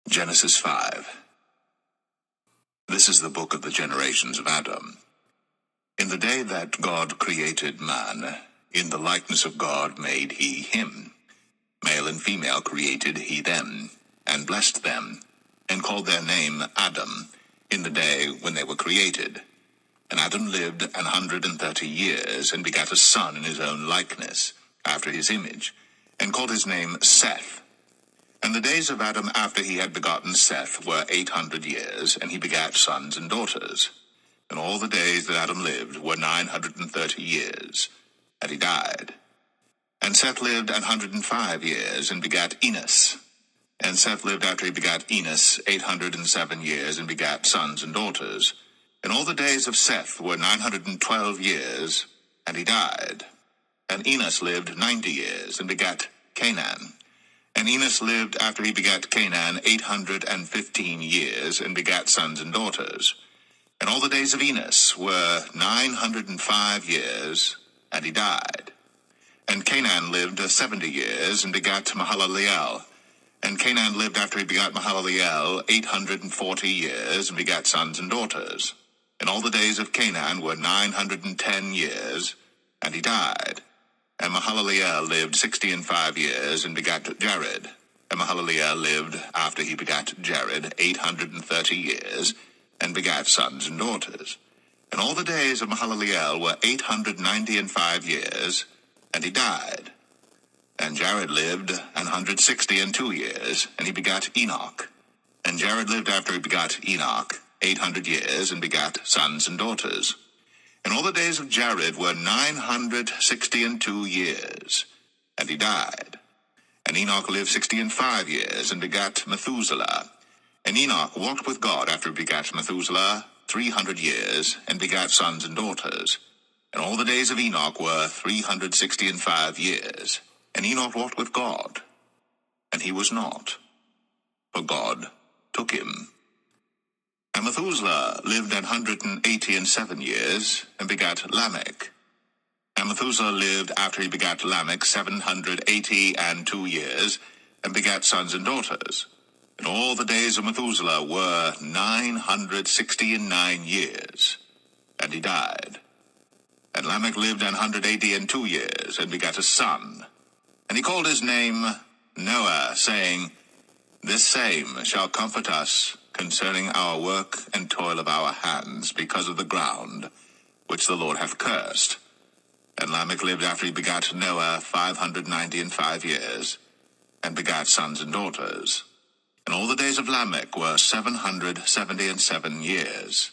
Genesis 5. This is the book of the generations of Adam. In the day that God created man, in the likeness of God made he him. Male and female created he them, and blessed them, and called their name Adam, in the day when they were created. And Adam lived 130 years, and begat a son in his own likeness, after his image, and called his name Seth. And the days of Adam after he had begotten Seth were 800 years, and he begat sons and daughters. And all the days that Adam lived were 930 years, and he died. And Seth lived 105 years, and begat Enos. And Seth lived after he begat Enos 807 years, and begat sons and daughters. And all the days of Seth were 912 years, and he died. And Enos lived 90 years, and begat Canaan. And Enos lived after he begat Canaan 815 years, and begat sons and daughters. And all the days of Enos were 905 years, and he died. And Canaan lived 70 years, and begat Mahalaleel. And Canaan lived after he begat Mahalaleel 840 years, and begat sons and daughters. And all the days of Canaan were 910 years, and he died. And Mahalaleel lived 65 years, and begat Jared. And Mahalaleel lived after he begat Jared 830 years, and begat sons and daughters. And all the days of Mahalaleel were 895 years, and he died. And Jared lived 162 years, and he begat Enoch. And Jared lived after he begat Enoch 800 years, and begat sons and daughters. And all the days of Jared were 962 years, and he died. And Enoch lived 65 years, and begat Methuselah. And Enoch walked with God after he begat Methuselah 300 years, and begat sons and daughters. And all the days of Enoch were 365 years. And Enoch walked with God, and he was not, for God took him. And Methuselah lived 187 years, and begat Lamech. And Methuselah lived after he begat Lamech 782 years, and begat sons and daughters. And all the days of Methuselah were 969 years, and he died. And Lamech lived 182 years, and begat a son. And he called his name Noah, saying, This same shall comfort us concerning our work and toil of our hands, because of the ground which the Lord hath cursed. And Lamech lived after he begat Noah 595 years, and begat sons and daughters. And all the days of Lamech were 777 years,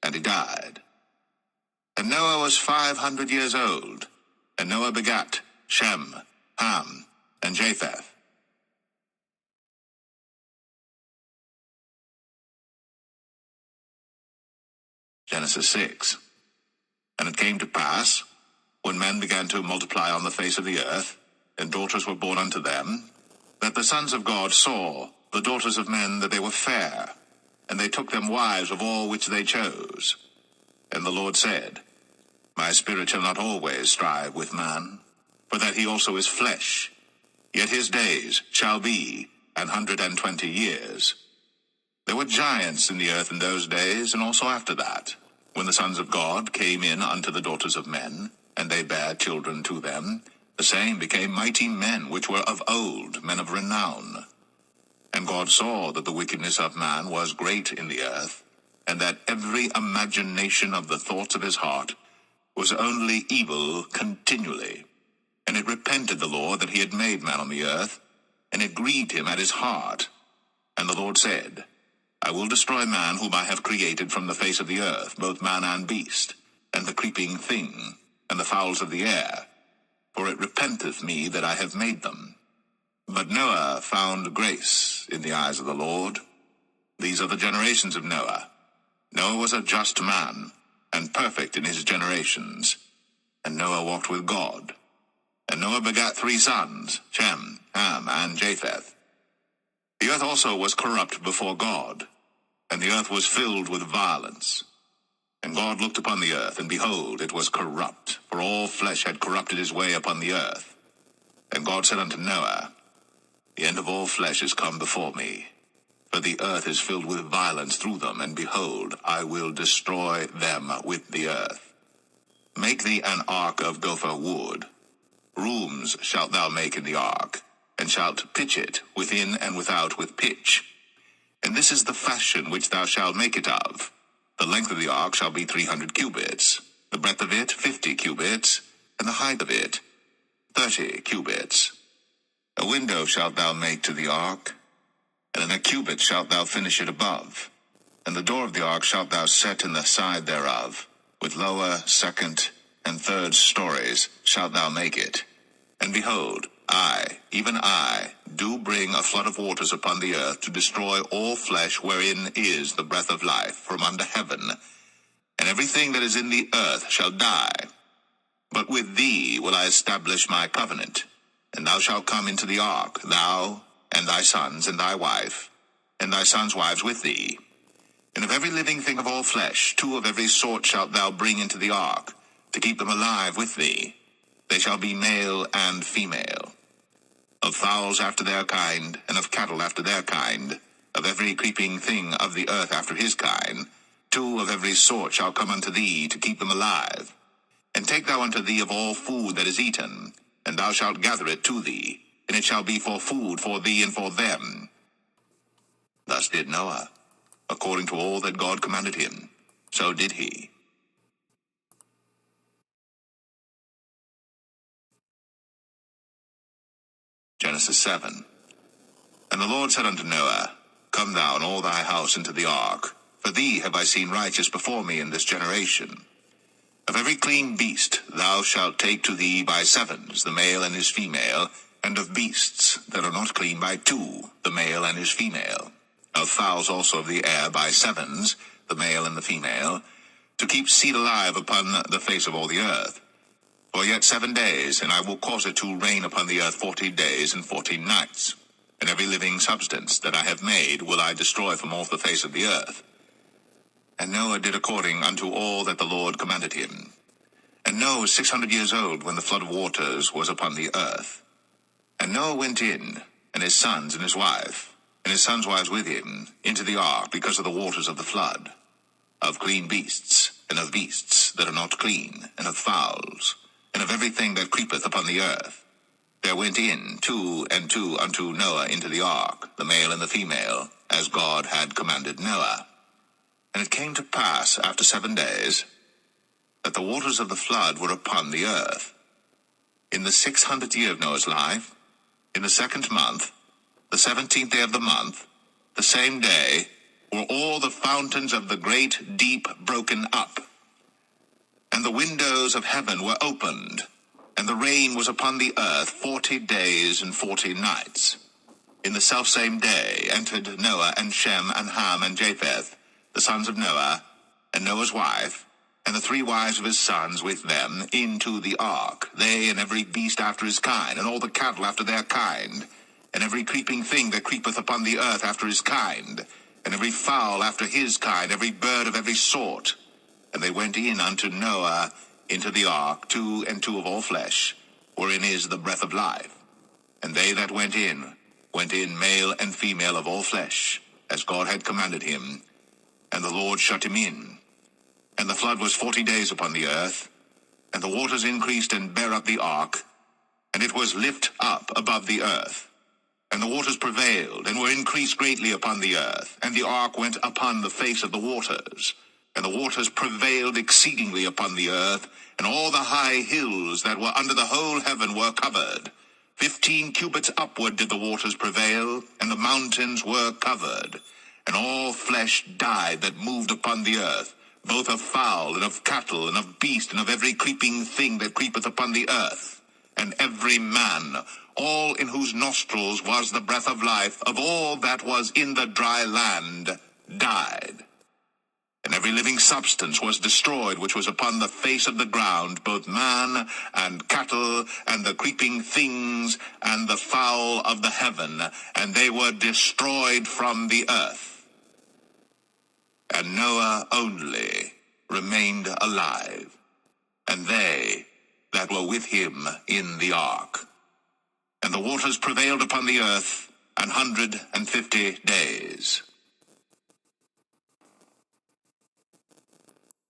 and he died. And Noah was 500 years old, and Noah begat Shem, Ham, and Japheth. Genesis 6. And it came to pass, when men began to multiply on the face of the earth, and daughters were born unto them, that the sons of God saw the daughters of men that they were fair, and they took them wives of all which they chose. And the Lord said, My spirit shall not always strive with man, for that he also is flesh, yet his days shall be 120 years. There were giants in the earth in those days, and also after that, when the sons of God came in unto the daughters of men, and they bare children to them, the same became mighty men which were of old, men of renown. And God saw that the wickedness of man was great in the earth, and that every imagination of the thoughts of his heart was only evil continually. And it repented the Lord that he had made man on the earth, and it grieved him at his heart. And the Lord said, I will destroy man whom I have created from the face of the earth, both man and beast, and the creeping thing, and the fowls of the air, for it repenteth me that I have made them. But Noah found grace in the eyes of the Lord. These are the generations of Noah. Noah was a just man, and perfect in his generations. And Noah walked with God. And Noah begat 3 sons, Shem, Ham, and Japheth. The earth also was corrupt before God, and the earth was filled with violence. And God looked upon the earth, and behold, it was corrupt, for all flesh had corrupted his way upon the earth. And God said unto Noah, The end of all flesh is come before me, For the earth is filled with violence through them, and behold, I will destroy them with the earth. Make thee an ark of gopher wood. Rooms shalt thou make in the ark, and shalt pitch it within and without with pitch. And this is the fashion which thou shalt make it of. The length of the ark shall be 300 cubits, the breadth of it 50 cubits, and the height of it 30 cubits. A window shalt thou make to the ark, and in a cubit shalt thou finish it above. And the door of the ark shalt thou set in the side thereof, with lower, second, and third stories shalt thou make it. And behold, I, even I, do bring a flood of waters upon the earth to destroy all flesh wherein is the breath of life from under heaven, and everything that is in the earth shall die. But with thee will I establish my covenant, and thou shalt come into the ark, thou, and thy sons, and thy wife, and thy sons' wives with thee. And of every living thing of all flesh, 2 of every sort shalt thou bring into the ark, to keep them alive with thee. They shall be male and female. Of fowls after their kind, and of cattle after their kind, of every creeping thing of the earth after his kind, 2 of every sort shall come unto thee, to keep them alive. And take thou unto thee of all food that is eaten, and thou shalt gather it to thee, and it shall be for food for thee and for them. Thus did Noah, according to all that God commanded him, so did he. Genesis 7. And the Lord said unto Noah, Come thou and all thy house into the ark, for thee have I seen righteous before me in this generation. Of every clean beast thou shalt take to thee by 7s, the male and his female, and of beasts that are not clean by 2, the male and his female. Of fowls also of the air by 7s, the male and the female, to keep seed alive upon the face of all the earth. For yet 7 days, and I will cause it to rain upon the earth 40 days and 14 nights. And every living substance that I have made will I destroy from off the face of the earth. And Noah did according unto all that the Lord commanded him. And Noah was 600 years old when the flood of waters was upon the earth. And Noah went in, and his sons and his wife, and his sons' wives with him, into the ark because of the waters of the flood, of clean beasts, and of beasts that are not clean, and of fowls, and of everything that creepeth upon the earth. There went in 2 and 2 unto Noah into the ark, the male and the female, as God had commanded Noah. And it came to pass after 7 days, that the waters of the flood were upon the earth. In the 600th year of Noah's life, in the 2nd month, the 17th day of the month, the same day, were all the fountains of the great deep broken up, and the windows of heaven were opened, and the rain was upon the earth 40 days and 40 nights. In the selfsame day entered Noah and Shem and Ham and Japheth, the sons of Noah, and Noah's wife, and the 3 wives of his sons with them, into the ark, they and every beast after his kind, and all the cattle after their kind, and every creeping thing that creepeth upon the earth after his kind, and every fowl after his kind, every bird of every sort. And they went in unto Noah into the ark, 2 and 2 of all flesh, wherein is the breath of life. And they that went in male and female of all flesh, as God had commanded him. And the Lord shut him in. And the flood was 40 days upon the earth, and the waters increased and bare up the ark, and it was lift up above the earth. And the waters prevailed, and were increased greatly upon the earth, and the ark went upon the face of the waters. And the waters prevailed exceedingly upon the earth, and all the high hills that were under the whole heaven were covered. 15 cubits upward did the waters prevail, and the mountains were covered. And all flesh died that moved upon the earth, both of fowl, and of cattle, and of beast, and of every creeping thing that creepeth upon the earth. And every man, all in whose nostrils was the breath of life, of all that was in the dry land, died. And every living substance was destroyed which was upon the face of the ground, both man and cattle, and the creeping things, and the fowl of the heaven, and they were destroyed from the earth. And Noah only remained alive, and they that were with him in the ark. And the waters prevailed upon the earth 150 days.